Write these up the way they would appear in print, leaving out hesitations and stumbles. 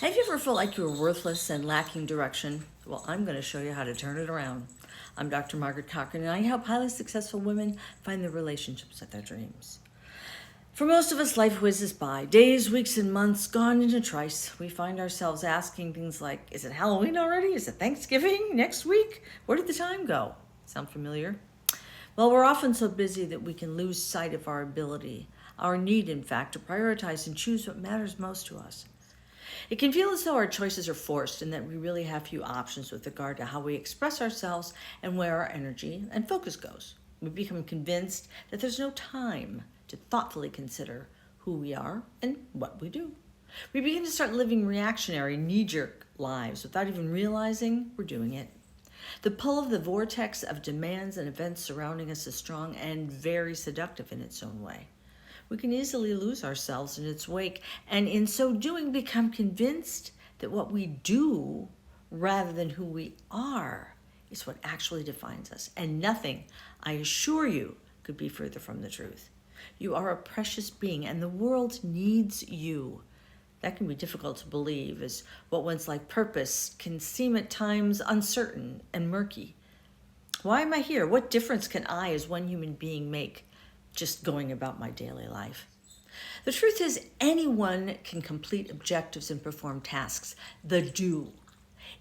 Have you ever felt like you were worthless and lacking direction? Well, I'm going to show you how to turn it around. I'm Dr. Margaret Cochran, and I help highly successful women find the relationships of their dreams. For most of us, life whizzes by. Days, weeks, and months gone in a trice. We find ourselves asking things like, is it Halloween already? Is it Thanksgiving next week? Where did the time go? Sound familiar? Well, we're often so busy that we can lose sight of our ability, our need, in fact, to prioritize and choose what matters most to us. It can feel as though our choices are forced and that we really have few options with regard to how we express ourselves and where our energy and focus goes. We become convinced that there's no time to thoughtfully consider who we are and what we do. We begin to start living reactionary, knee-jerk lives without even realizing we're doing it. The pull of the vortex of demands and events surrounding us is strong and very seductive in its own way. We can easily lose ourselves in its wake, and in so doing become convinced that what we do rather than who we are is what actually defines us. And nothing, I assure you, could be further from the truth. You are a precious being, and the world needs you. That can be difficult to believe, as what one's life purpose can seem at times uncertain and murky. Why am I here? What difference can I, as one human being, make just going about my daily life? The truth is, anyone can complete objectives and perform tasks. The do.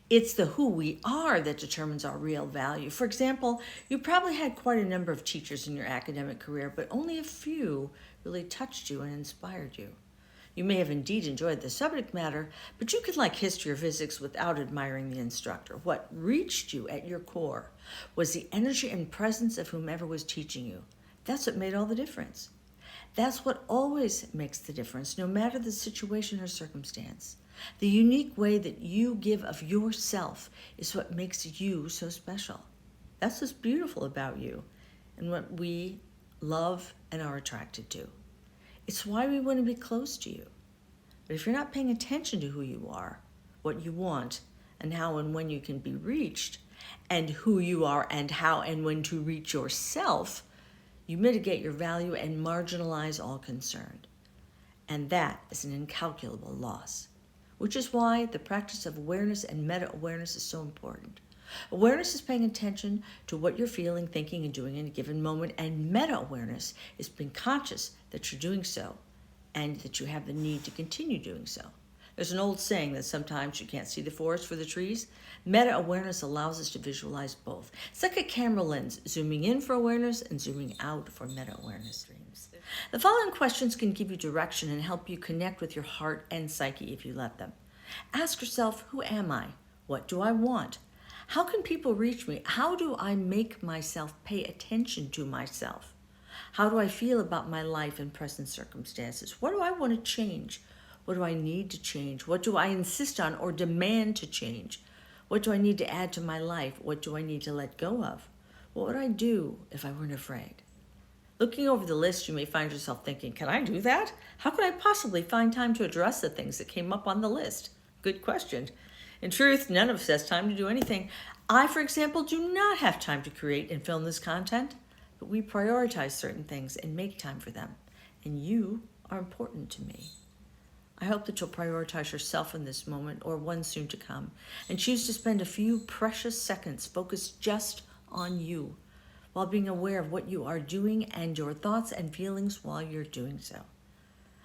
It's the who we are that determines our real value. For example, you probably had quite a number of teachers in your academic career, but only a few really touched you and inspired you. You may have indeed enjoyed the subject matter, but you could like history or physics without admiring the instructor. What reached you at your core was the energy and presence of whomever was teaching you. That's what made all the difference. That's what always makes the difference, no matter the situation or circumstance. The unique way that you give of yourself is what makes you so special. That's what's beautiful about you and what we love and are attracted to. It's why we want to be close to you. But if you're not paying attention to who you are, what you want, and how and when you can be reached, and who you are and how and when to reach yourself, you mitigate your value and marginalize all concerned. And that is an incalculable loss, which is why the practice of awareness and meta-awareness is so important. Awareness is paying attention to what you're feeling, thinking, and doing in a given moment, and meta-awareness is being conscious that you're doing so and that you have the need to continue doing so. There's an old saying that sometimes you can't see the forest for the trees. Meta-awareness allows us to visualize both. It's like a camera lens, zooming in for awareness and zooming out for meta-awareness streams. The following questions can give you direction and help you connect with your heart and psyche if you let them. Ask yourself, who am I? What do I want? How can people reach me? How do I make myself pay attention to myself? How do I feel about my life and present circumstances? What do I want to change? What do I need to change? What do I insist on or demand to change? What do I need to add to my life? What do I need to let go of? What would I do if I weren't afraid? Looking over the list, you may find yourself thinking, can I do that? How could I possibly find time to address the things that came up on the list? Good question. In truth, none of us has time to do anything. I, for example, do not have time to create and film this content, but we prioritize certain things and make time for them. And you are important to me. I hope that you'll prioritize yourself in this moment or one soon to come and choose to spend a few precious seconds focused just on you while being aware of what you are doing and your thoughts and feelings while you're doing so.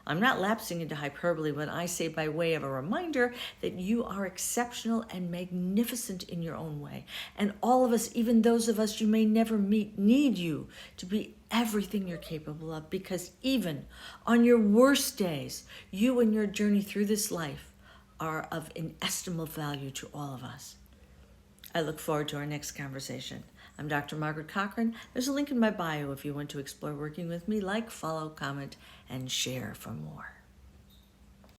I'm not lapsing into hyperbole when I say by way of a reminder that you are exceptional and magnificent in your own way. And all of us, even those of us you may never meet, need you to be everything you're capable of, because even on your worst days, you and your journey through this life are of inestimable value to all of us. I look forward to our next conversation. I'm Dr. Margaret Cochran. There's a link in my bio if you want to explore working with me. Like, follow, comment, and share for more.